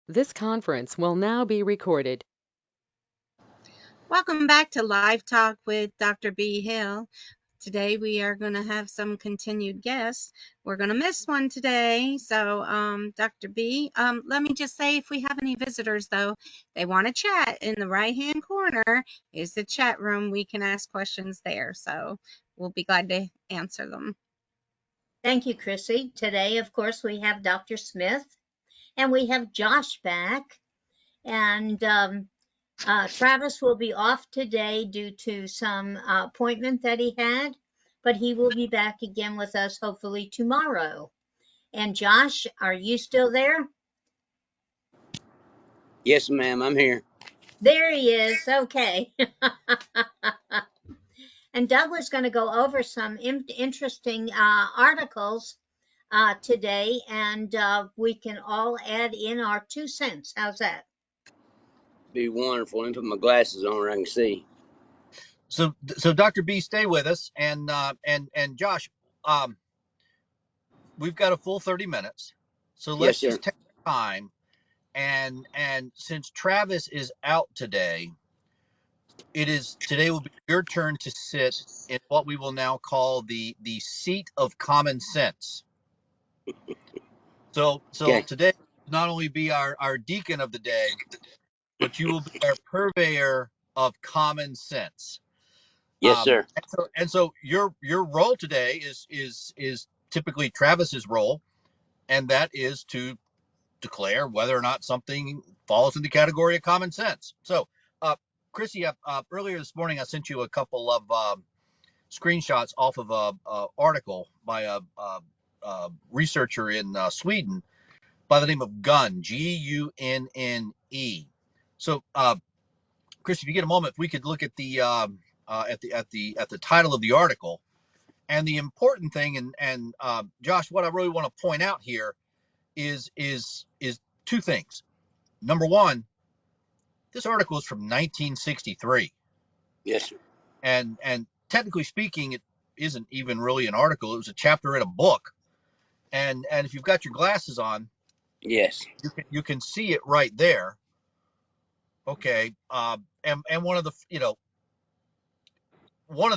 This conference will now be recorded. Welcome back to Live Talk with Dr. B. Hill. Today we are going to have some continued guests. We're going to miss one today. So, Dr. B, let me just say if we have any visitors, though, they want to chat, in the right-hand corner is the chat room. We can ask questions there. So we'll be glad to answer them. Thank you, Chrissy. Today, of course, we have Dr. Smith and we have Josh back. And Travis will be off today due to some appointment that he had, but he will be back again with us hopefully tomorrow. And Josh, are you still there? Yes, ma'am, I'm here. There he is. Okay. And Doug was going to go over some interesting articles today, and we can all add in our 2 cents. How's that? Be wonderful. Let me put my glasses on where I can see. So Dr. B, stay with us, and Josh, we've got a full 30 minutes, so Yes, let's sir. just take time. And since Travis is out today, today will be your turn to sit in what we will now call the seat of common sense. So Okay. today will not only be our deacon of the day, but you will be our purveyor of common sense. Yes, sir. And so your role today is typically Travis's role, and that is to declare whether or not something falls in the category of common sense. So, Chrissy, earlier this morning I sent you a couple of screenshots off of a article by a researcher in Sweden by the name of Gunne, Gunne. So, Chris, if you get a moment, if we could look at the title of the article, and the important thing, and Josh, what I really want to point out here is two things. Number one, this article is from 1963, Yes, sir. and technically speaking, it isn't even really an article. It was a chapter in a book, and if you've got your glasses on, Yes. you can see it right there. Okay, and one of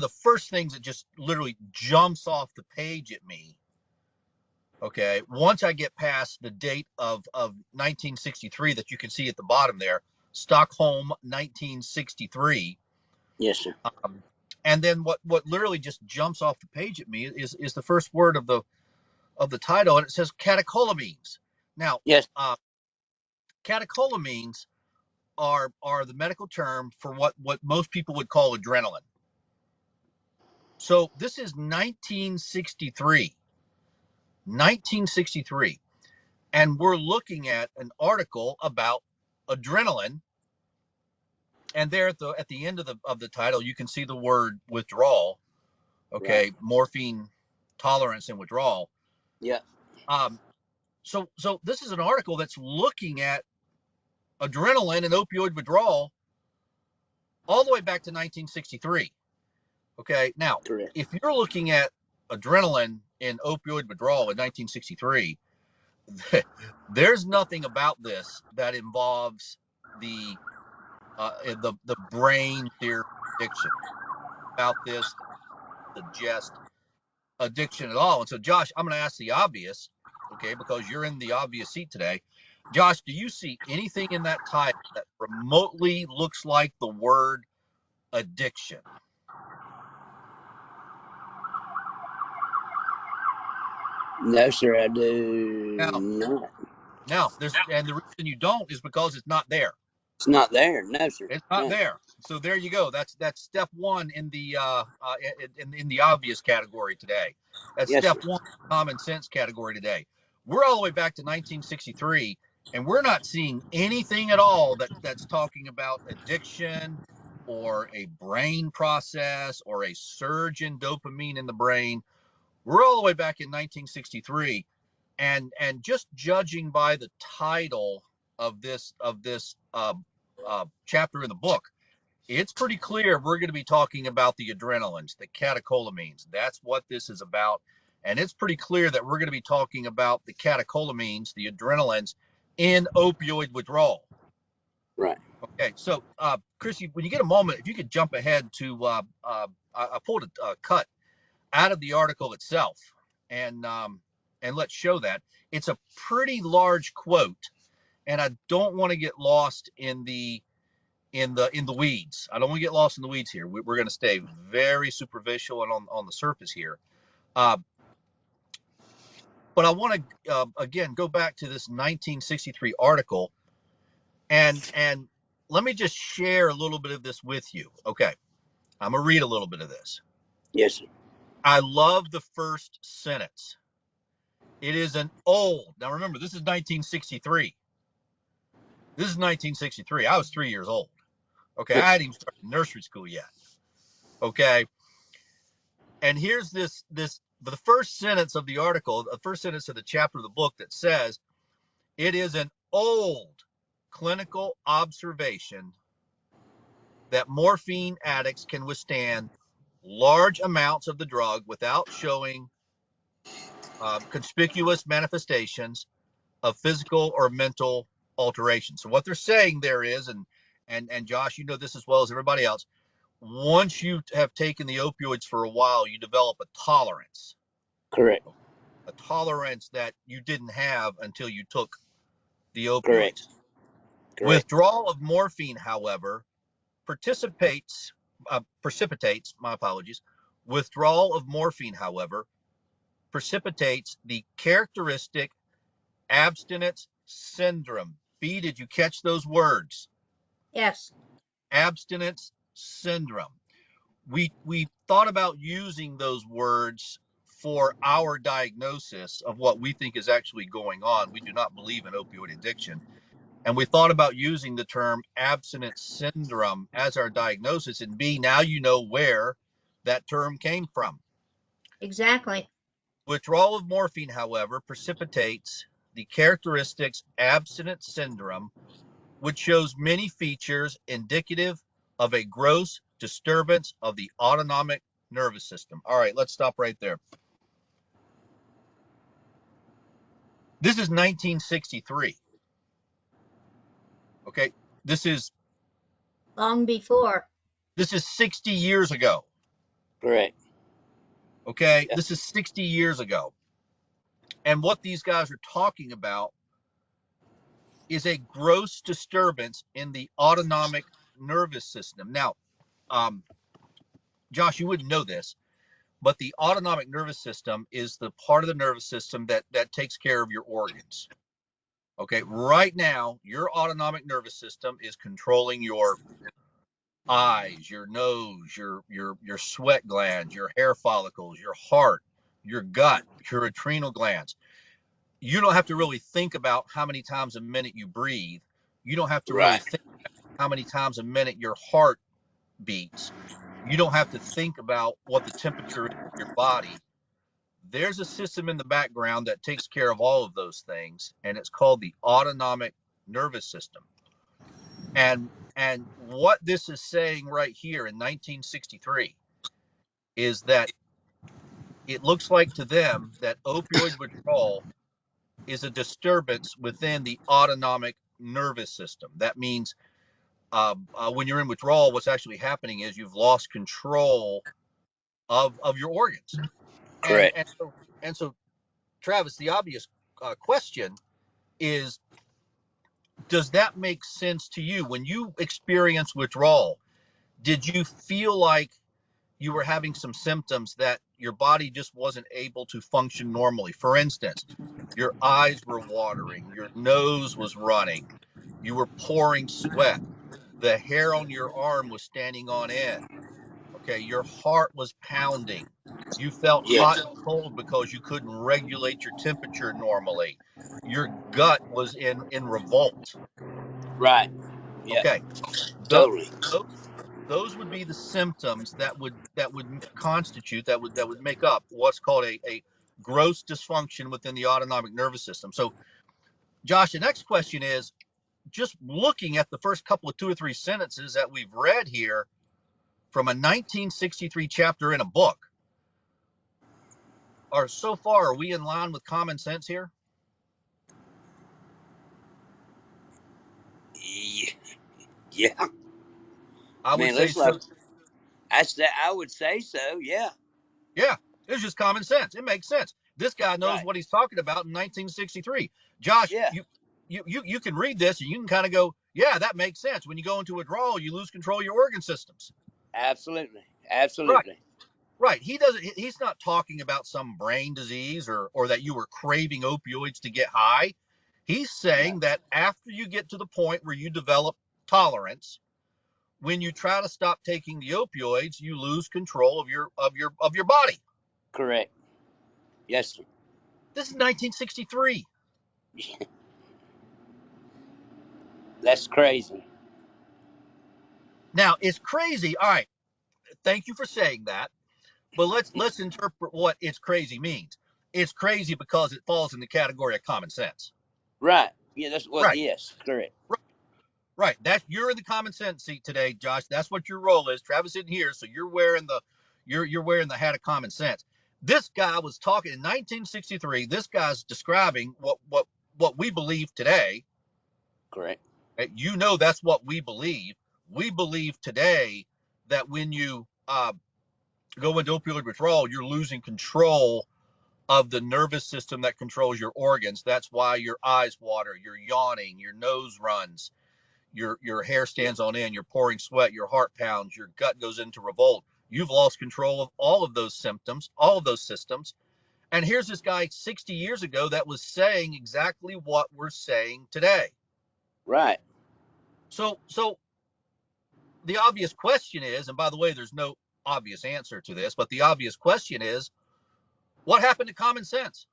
the first things that just literally jumps off the page at me. Okay, once I get past the date of 1963 that you can see at the bottom there, Stockholm 1963. Yes, sir. And then what literally just jumps off the page at me is the first word of the title, and it says catecholamines. Now, Yes. catecholamines are the medical term for what most people would call adrenaline. So this is 1963. 1963. And we're looking at an article about adrenaline. And there at the end of the title, you can see the word withdrawal. Okay, Right. morphine tolerance and withdrawal. Yeah. Um, so this is an article that's looking at adrenaline and opioid withdrawal all the way back to 1963. Okay, now Correct. if you're looking at adrenaline and opioid withdrawal in 1963, there's nothing about this that involves the the brain theory addiction about this suggest addiction at all. And so, Josh, I'm going to ask the obvious, okay, because you're in the obvious seat today. Josh, do you see anything in that title that remotely looks like the word addiction? No, sir, I do Now, not. and the reason you don't is because it's not there. It's not there. No, sir. It's not No. there. So there you go. That's step one in the in the obvious category today. That's Yes, sir. step one, common sense category today. We're all the way back to 1963, and we're not seeing anything at all that's talking about addiction or a brain process or a surge in dopamine in the brain. We're all the way back in 1963, and just judging by the title of this chapter in the book, it's pretty clear we're going to be talking about the adrenalines, the catecholamines. That's what this is about. And it's pretty clear that we're going to be talking about the catecholamines, the adrenalines, in opioid withdrawal. Right. Okay, so Chrissy, when you get a moment, if you could jump ahead to, I pulled a cut out of the article itself, and let's show that. It's a pretty large quote, and I don't want to get lost in the weeds. I don't want to get lost in the weeds here. We're going to stay very superficial and on the surface here. But I want to again go back to this 1963 article, and let me just share a little bit of this with you. Okay, I'm gonna read a little bit of this. Yes, sir. I love the first sentence. It is an old. Now remember, this is 1963. This is 1963. I was 3 years old. Okay, I hadn't even started nursery school yet. Okay, and here's the first sentence of the article, the first sentence of the chapter of the book that says, it is an old clinical observation that morphine addicts can withstand large amounts of the drug without showing conspicuous manifestations of physical or mental alteration. So what they're saying there is, and Josh, you know this as well as everybody else, once you have taken the opioids for a while, you develop a tolerance. Correct. A tolerance that you didn't have until you took the opioids. Correct. Withdrawal of morphine, however, precipitates, my apologies. Withdrawal of morphine, however, precipitates the characteristic abstinence syndrome. B, did you catch those words? Yes. Abstinence syndrome. We thought about using those words for our diagnosis of what we think is actually going on. We do not believe in opioid addiction. And we thought about using the term abstinence syndrome as our diagnosis. And B, now you know where that term came from. Exactly. Withdrawal of morphine, however, precipitates the characteristics abstinence syndrome, which shows many features indicative of a gross disturbance of the autonomic nervous system. All right, let's stop right there. This is 1963. Okay, this is Long before. 60 years ago. Correct. Okay, Yeah. this is 60 years ago. And what these guys are talking about is a gross disturbance in the autonomic nervous system. Now, Josh, you wouldn't know this, but the autonomic nervous system is the part of the nervous system that takes care of your organs. Okay, right now, your autonomic nervous system is controlling your eyes, your nose, your sweat glands, your hair follicles, your heart, your gut, your adrenal glands. You don't have to really think about how many times a minute you breathe. You don't have to really think how many times a minute your heart beats. You don't have to think about what the temperature is in your body. There's a system in the background that takes care of all of those things, and it's called the autonomic nervous system. And what this is saying right here in 1963 is that it looks like to them that opioid withdrawal is a disturbance within the autonomic nervous system. That means when you're in withdrawal, what's actually happening is you've lost control of your organs. Correct. And so, Travis, the obvious question is, does that make sense to you? When you experience withdrawal, did you feel like you were having some symptoms that your body just wasn't able to function normally? For instance, your eyes were watering, your nose was running, you were pouring sweat, the hair on your arm was standing on end. Okay, your heart was pounding. You felt hot and cold because you couldn't regulate your temperature normally. Your gut was in revolt. Right. Yeah. Okay, Totally. those would be the symptoms that would constitute that would make up what's called a gross dysfunction within the autonomic nervous system. So, Josh, the next question is, just looking at the first couple of 2 or 3 sentences that we've read here from a 1963 chapter in a book, are we in line with common sense here? Yeah, I would man. say Looks like so. I would say so. Yeah, Yeah, it's just common sense. It makes sense. This guy knows right. what he's talking about in 1963. Josh, Yeah, you can read this and you can kind of go, yeah, that makes sense. When you go into withdrawal, you lose control of your organ systems. absolutely, Right, absolutely. right. He doesn't. He's not talking about some brain disease or that you were craving opioids to get high. He's No, saying that after you get to the point where you develop tolerance, when you try to stop taking the opioids, you lose control of your body. correct. Yes, sir. This is 1963. That's crazy. Now it's crazy. All right, thank you for saying that. But let's interpret what it's crazy means. It's crazy because it falls in the category of common sense. Right. Yeah, that's what. Right. Yes, correct. Right. Right. That's you're in the common sense seat today, Josh. That's what your role is. Travis isn't here, so you're wearing the hat of common sense. This guy was talking in 1963. This guy's describing what we believe today. Correct. You know that's what we believe. We believe today that when you go into opioid withdrawal, you're losing control of the nervous system that controls your organs. That's why your eyes water, you're yawning, your nose runs, your hair Yeah. stands on end, you're pouring sweat, your heart pounds, your gut goes into revolt. You've lost control of all of those symptoms, all of those systems. And here's this guy 60 years ago that was saying exactly what we're saying today. Right. So the obvious question is, and by the way, there's no obvious answer to this, but the obvious question is, what happened to common sense?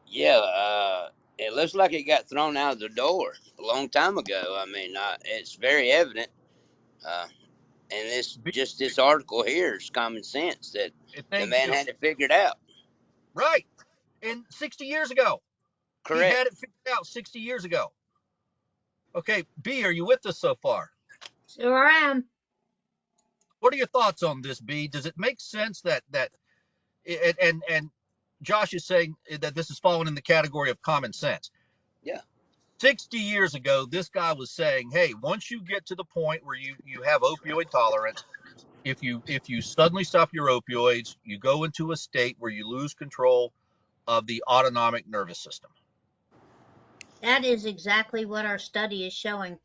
Yeah. It looks like it got thrown out of the door a long time ago. I mean, it's very evident. Uh, and this article here is common sense that the Thank man you. had it figured out. Right. And 60 years ago, he Correct. had it figured out 60 years ago. Okay, B, are you with us so far? Sure am. What are your thoughts on this, B? Does it make sense that and Josh is saying that this is falling in the category of common sense. Yeah. 60 years ago, this guy was saying, hey, once you get to the point where you have opioid tolerance, if you suddenly stop your opioids, you go into a state where you lose control of the autonomic nervous system. That is exactly what our study is showing.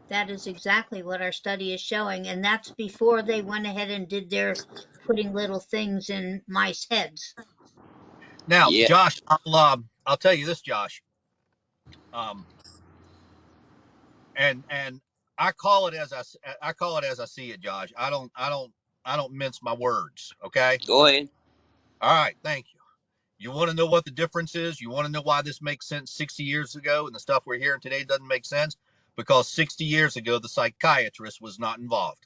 That is exactly what our study is showing. And that's before they went ahead and did their putting little things in mice heads. Now, Yeah. Josh, I'll tell you this, Josh. Um, and I call it as I see it, Josh. I don't mince my words. Okay. Go ahead. All right. Thank you. You want to know what the difference is? You want to know why this makes sense 60 years ago and the stuff we're hearing today doesn't make sense? Because 60 years ago, the psychiatrist was not involved.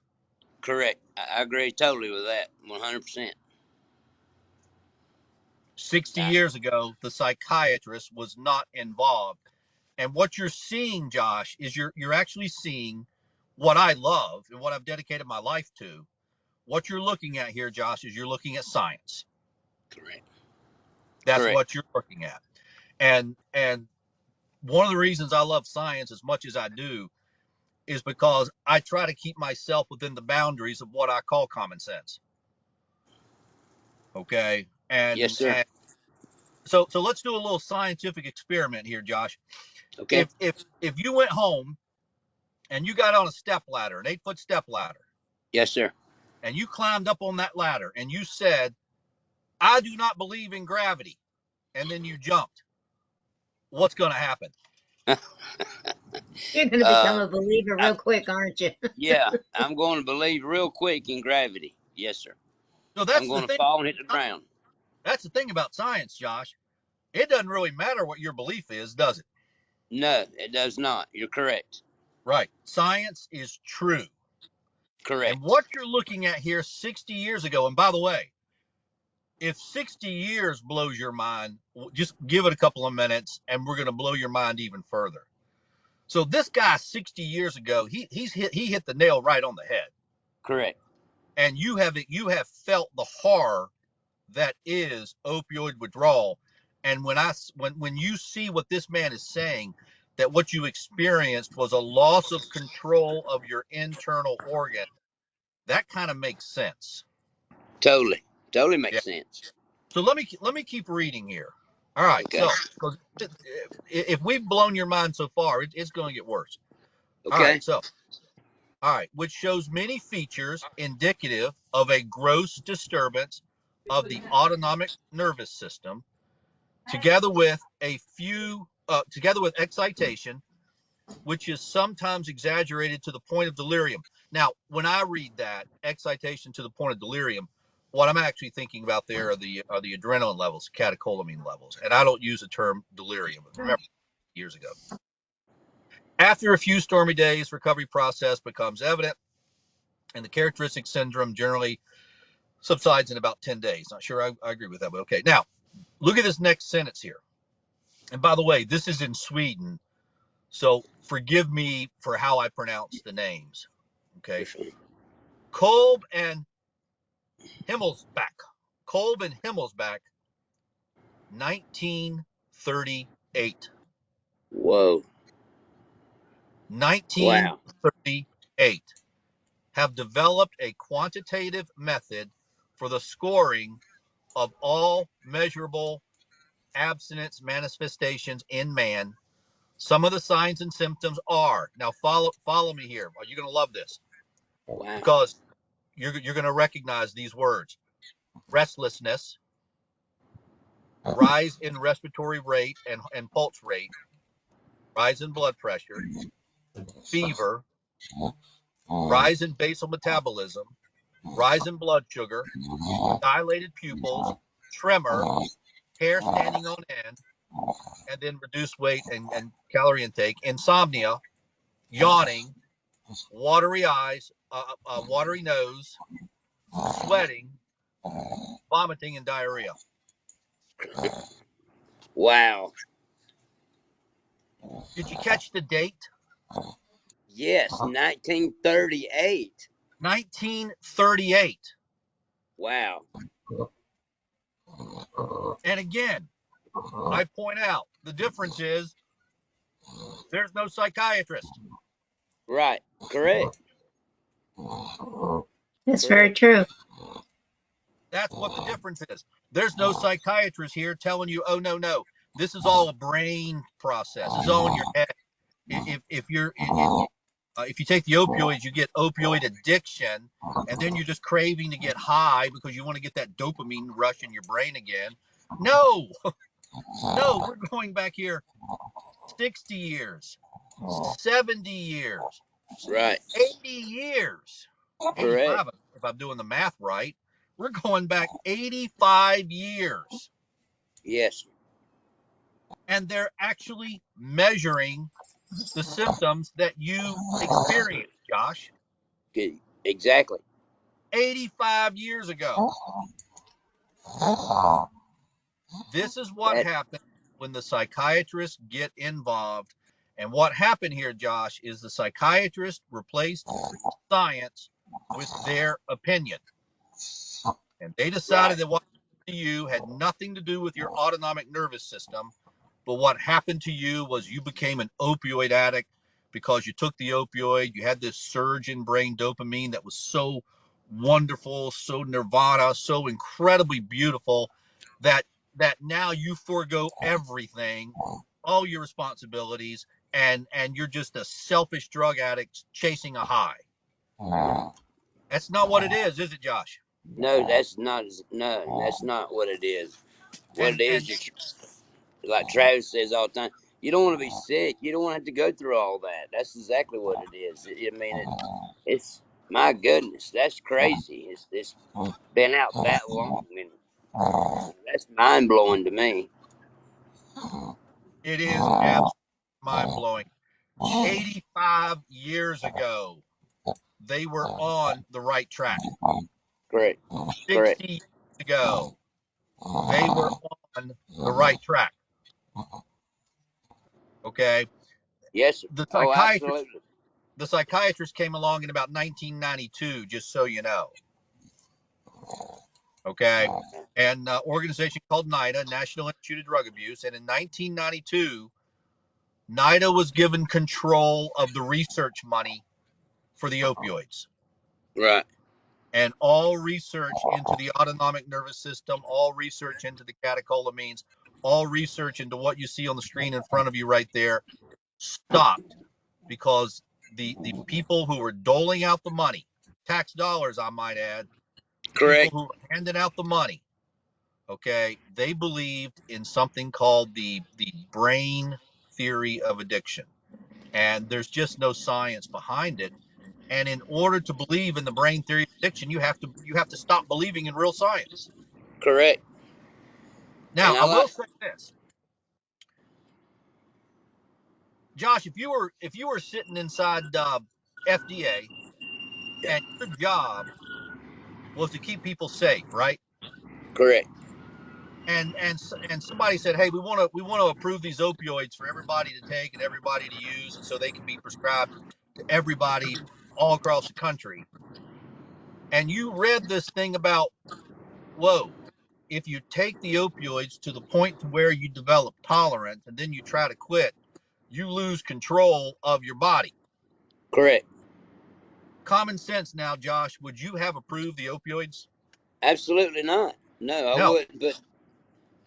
Correct. I agree totally with that. 100%. 60 years ago, the psychiatrist was not involved. And what you're seeing, Josh, is you're actually seeing what I love and what I've dedicated my life to. What you're looking at here, Josh, is you're looking at science. Correct. That's Correct. what you're looking at. And one of the reasons I love science as much as I do is because I try to keep myself within the boundaries of what I call common sense. Okay. Yes, And sir. and so let's do a little scientific experiment here, Josh. Okay. If you went home and you got on a step ladder, an 8-foot step ladder, Yes, sir. and you climbed up on that ladder and you said, I do not believe in gravity, and then you jumped, what's going to happen? You're going to become Uh, a believer I, real quick, aren't you? yeah, I'm going to believe real quick in gravity. Yes, sir. So I'm that's the going to thing. fall and hit the ground. That's the thing about science, Josh. It doesn't really matter what your belief is, does it? No, it does not. You're correct. Right. Science is true. And Correct. what you're looking at here 60 years ago, and by the way, if 60 years blows your mind, just give it a couple of minutes and we're going to blow your mind even further. So this guy 60 years ago, he hit the nail right on the head. Correct. And you have felt the horror that is opioid withdrawal. And when you see what this man is saying, that what you experienced was a loss of control of your internal organ, that kind of makes sense. Totally. Totally Yeah. makes sense. So let me keep reading here. All right. Okay. So if we've blown your mind so far, it's going to get worse. All Okay. right. All right, which shows many features indicative of a gross disturbance of the autonomic nervous system, together with excitation, which is sometimes exaggerated to the point of delirium. Now, when I read that excitation to the point of delirium, what I'm actually thinking about there are the adrenaline levels, catecholamine levels, and I don't use the term delirium. Remember, years ago. After a few stormy days, recovery process becomes evident, and the characteristic syndrome generally subsides in about 10 days. Not sure I agree with that, but okay. Now, look at this next sentence here. And by the way, this is in Sweden, so forgive me for how I pronounce the names. Okay. Kolb and Himmelsbach. Kolb and Himmelsbach, 1938. Whoa. Wow. 1938. Have developed a quantitative method for the scoring of all measurable abstinence manifestations in man. Some of the signs and symptoms are, now follow me here. You're going to love this Wow. because you're going to recognize these words: restlessness, rise in respiratory rate and pulse rate, rise in blood pressure, fever, rise in basal metabolism, rise in blood sugar, dilated pupils, tremor, hair standing on end, and then reduced weight and calorie intake, insomnia, yawning, watery eyes, watery nose, sweating, vomiting, and diarrhea. Wow. Did you catch the date? Yes. 1938. 1938. Wow. And again, I point out the difference is there's no psychiatrist. Right. Correct. That's very Correct. true. That's what the difference is. There's no psychiatrist here telling you, oh, no, this is all a brain process. It's all in your head. If you take the opioids, you get opioid addiction, and then you're just craving to get high because you want to get that dopamine rush in your brain again. No, no, we're going back here 60 years, 70 years, Right. 80 years, Correct. 85, if I'm doing the math right. We're going back 85 years, Yes. and they're actually measuring the symptoms that you experienced, Josh, Good. Exactly. 85 years ago. This is what That. happens when the psychiatrists get involved. And what happened here, Josh, is the psychiatrist replaced science with their opinion. And they decided Right. that what happened to you had nothing to do with your autonomic nervous system. But what happened to you was you became an opioid addict because you took the opioid. You had this surge in brain dopamine that was so wonderful, so nirvana, so incredibly beautiful that now you forego everything, all your responsibilities, and you're just a selfish drug addict chasing a high. That's not what it is it, Josh? No, that's not. No, that's not what it is. What And it is, like Travis says all the time, you don't want to be sick. You don't want to have to go through all that. That's exactly what it is. I mean, it's my goodness, that's crazy. It's been out that long, and that's mind blowing to me. it is absolutely mind blowing. 85 years ago, they were on the right track. Correct. Correct. 60 years ago, they were on the right track. Okay. Yes, sir. The Oh, psychiatrist, absolutely. the psychiatrist came along in about 1992, just so you know. Okay. And organization called NIDA, National Institute of Drug Abuse. And in 1992, NIDA was given control of the research money for the opioids. Right. And all research into the autonomic nervous system, all research into the catecholamines, all research into what you see on the screen in front of you right there stopped because the people who were doling out the money, tax dollars, I might add, the people Correct. who were handing out the money, okay, they believed in something called the brain theory of addiction. And there's just no science behind it. And in order to believe in the brain theory of addiction, you have to stop believing in real science. Correct. Now, And I I will like. say this, Josh, if you were sitting inside FDA Yeah. and your job was to keep people safe, right? Correct. And somebody said, "Hey, we want to approve these opioids for everybody to take and everybody to use, and so they can be prescribed to everybody all across the country." And you read this thing about, whoa, if you take the opioids to the point to where you develop tolerance and then you try to quit, you lose control of your body. Correct. Common sense now, Josh, would you have approved the opioids? Absolutely not. No, I No, wouldn't put.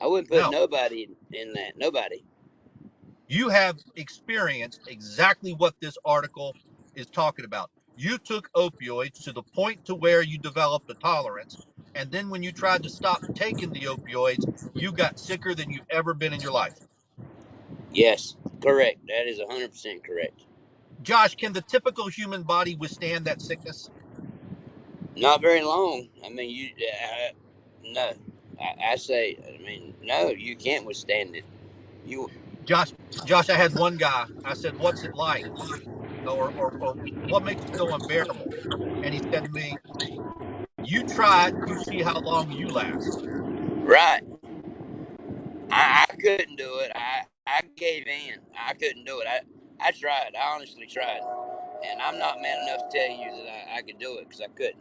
I wouldn't put no. nobody in that. Nobody. You have experienced exactly what this article is talking about. You took opioids to the point to where you developed a tolerance, and then when you tried to stop taking the opioids, you got sicker than you've ever been in your life. Yes. Correct. That is 100% correct. Josh, can the typical human body withstand that sickness? Not very long. I mean, you. No. I say. I mean, no. You can't withstand it. You. Josh, Josh, I had one guy. I said, "What's it like?" Or what makes it so unbearable? And he said to me, "You try it, you see how long you last." Right. I couldn't do it. I gave in. I couldn't do it. I tried. I honestly tried. And I'm not man enough to tell you that I could do it because I couldn't.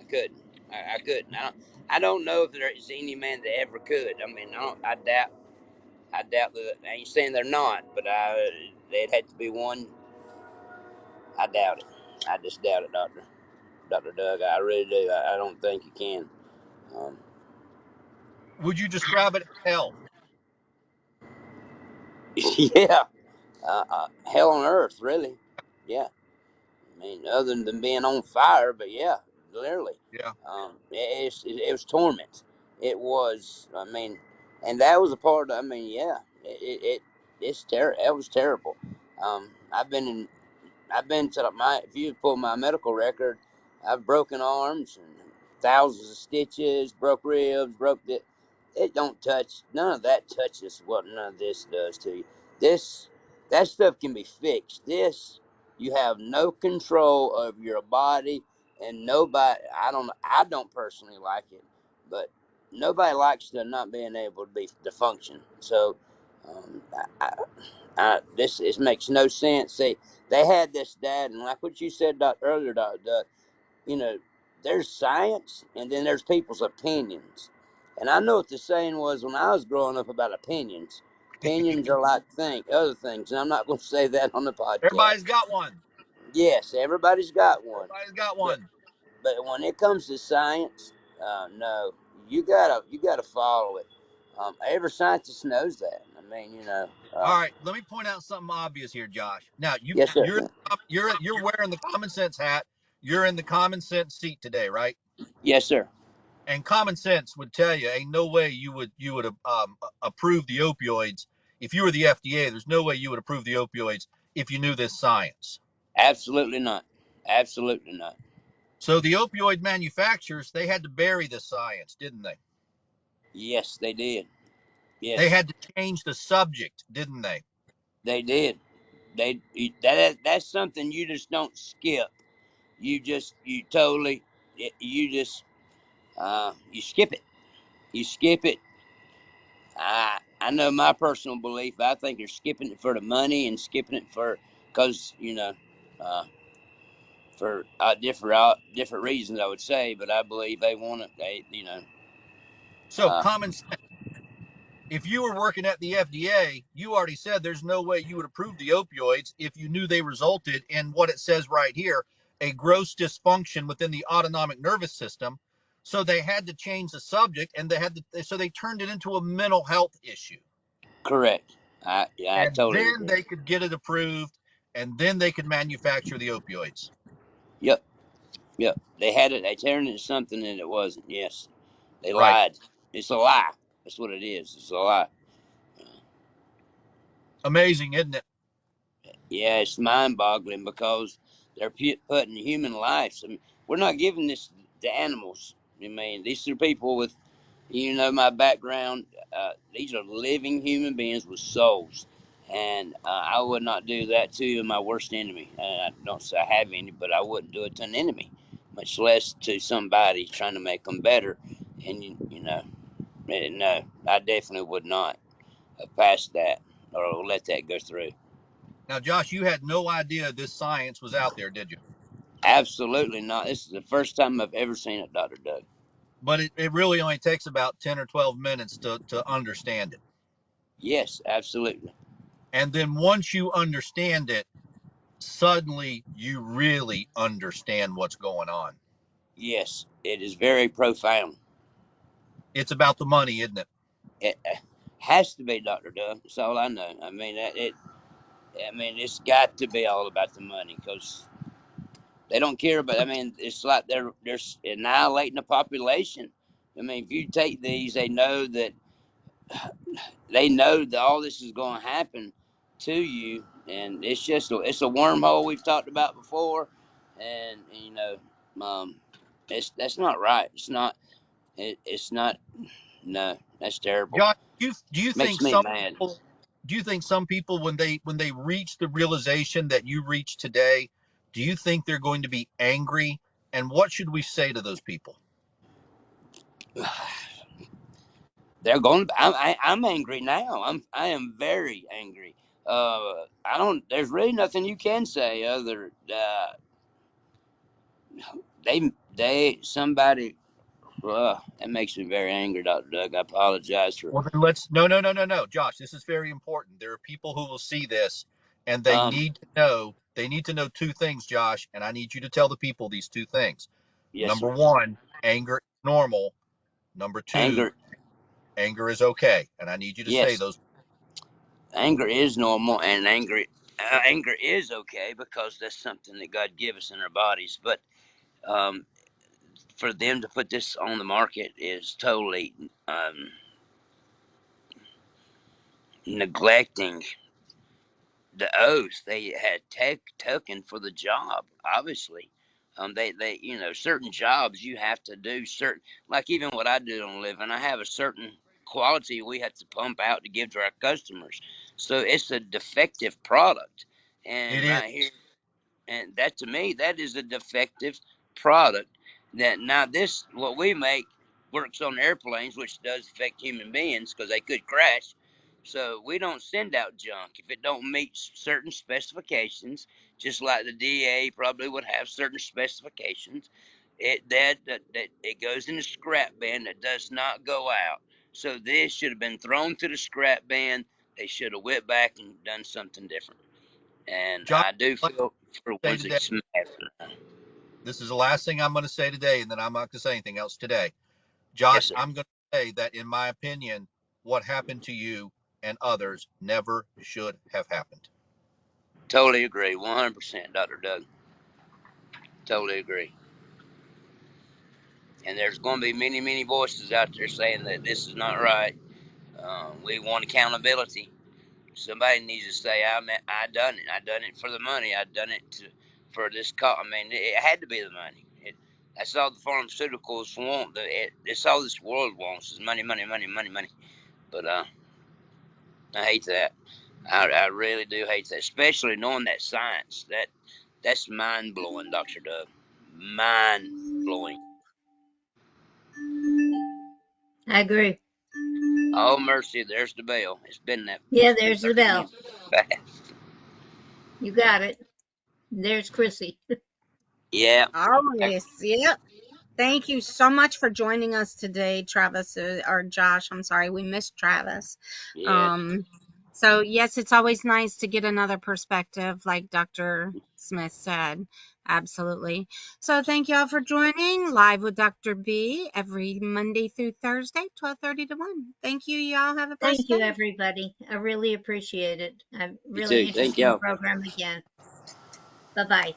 I couldn't. I couldn't. I don't know if there's any man that ever could. I mean, I doubt. I doubt that. I ain't saying they're not, but they'd have to be one. I doubt it. I just doubt it, Doctor Doug. I really do. I don't think you can. Um, Would you describe it as hell? yeah. Hell on earth, really. Yeah. I mean, other than being on fire, but yeah, literally. Yeah. It was torment. It was. I mean, and that was a part. I mean, yeah, it's terrible. It was terrible. I've been in. I've been to my. If you pull my medical record, I've broken arms and thousands of stitches, broke ribs, broke it. It don't touch. None of that touches what none of this does to you. This that stuff can be fixed. This you have no control of your body, and nobody. I don't personally like it, but nobody likes to not being able to function. So, um, this it makes no sense. They had this dad, and like what you said earlier, you know, there's science, and then there's people's opinions. And I know what the saying was when I was growing up about opinions. Opinions are like other things, and I'm not going to say that on the podcast. Everybody's got one. Yes, everybody's got one, Everybody's got but one. when it comes to science, no, you gotta follow it. Every scientist knows that. I mean, All right, let me point out something obvious here, Josh. Now, yes, sir. you're wearing the common sense hat. You're in the common sense seat today, right? Yes, sir. And common sense would tell you, ain't no way you would approve the opioids if you were the FDA. There's no way you would approve the opioids if you knew this science. Absolutely not. Absolutely not. So the opioid manufacturers, they had to bury the science, didn't they? Yes, they did. They Yes, had to change the subject, didn't they? they did. That's something you just don't skip. You totally you just you skip it. You skip it. I know my personal belief. I think they're skipping it for the money and skipping it for because uh, for different reasons I would say, but I believe they want it. So Uh, common sense. if you were working at the FDA, you already said there's no way you would approve the opioids if you knew they resulted in what it says right here, a gross dysfunction within the autonomic nervous system. So they had to change the subject, and so they turned it into a mental health issue. Correct. I And totally then agree. they could get it approved, and then they could manufacture the opioids. Yep. Yep. They had it. They turned it into something that it wasn't. Yes. They Right. lied. It's a lie. That's what it is. It's a lie. Amazing, isn't it? Yeah, it's mind-boggling because they're putting human lives. I mean, we're not giving this to animals. I mean, these are people with, my background. These are living human beings with souls, and I would not do that to my worst enemy. I don't say I have any, but I wouldn't do it to an enemy, much less to somebody trying to make them better. And no, I definitely would not have passed that or let that go through. Now, Josh, you had no idea this science was out there, did you? Absolutely not. This is the first time I've ever seen it, Dr. Doug. But it really only takes about 10 or 12 minutes to understand it. Yes, absolutely. And then once you understand it, suddenly you really understand what's going on. Yes, it is very profound. It's about the money, isn't it? It has to be, Dr. Doug. That's all I know. I mean, it's got to be all about the money because they don't care about. I mean, it's like they're annihilating the population. I mean, if you take these, they know that all this is going to happen to you, and it's a wormhole we've talked about before, and that's not right. It's not. It's not. No, that's terrible. Josh, do you think Makes me some mad. people when they reach the realization that you reach today, do you think they're going to be angry? And what should we say to those people? They're going. I'm angry now. I am very angry. I don't. There's really nothing you can say other. Somebody. That makes me very angry, Dr. Doug. I apologize for. Well, then let's no, Josh, this is very important. There are people who will see this and Um. they need to know two things, Josh, and I need you to tell the people these two things. Yes, Number sir. one, anger is normal. Number two, Anger. anger is okay. And I need you to say Yes. those. Anger is normal, and anger is okay because that's something that God gave us in our bodies. But um, for them to put this on the market is totally neglecting the oath they had taken for the job. Obviously, they certain jobs you have to do certain, like even what I do on a living. I have a certain quality we have to pump out to give to our customers. So it's a defective product, It and is. right here. And that to me, that is a defective product. That now this what we make works on airplanes, which does affect human beings because they could crash. So we don't send out junk if it don't meet certain specifications. Just like the DA probably would have certain specifications. That it goes in the scrap bin that does not go out. So this should have been thrown to the scrap bin. They should have went back and done something different. And Josh, I do like feel for I say ones that today, smash. this is the last thing I'm going to say today, and then I'm not going to say anything else today. Yes, Josh, sir. I'm going to say that in my opinion, what happened to you and others never should have happened. Totally agree. 100%, Dr. Doug. Totally agree. And there's going to be many, many voices out there saying that this is not right. We want accountability. Somebody needs to say, I done it. I done it for the money. I done it for this cause. I mean, it had to be the money. That's all the pharmaceuticals want. It's all this world wants is money, money, money, money, money. But I hate that. I really do hate that, especially knowing that science. That's mind blowing, Doctor Doug. Mind blowing. I agree. Oh mercy, there's the bell. It's been that. Yeah, It's been there's the 30 bell. minutes. Fast. You got it. There's Chrissy. Yeah. Always. Yep. Thank you so much for joining us today, Travis, or Josh. I'm sorry, we missed Travis. Yeah. So yes, it's always nice to get another perspective, like Dr. Smith said. Absolutely. So thank you all for joining Live with Dr. B every Monday through Thursday, 12:30 to 1. Thank you. Y'all have a blessed Thank you, day. everybody. I really appreciate it. A You really too. Thank interesting y'all. program again. Bye-bye.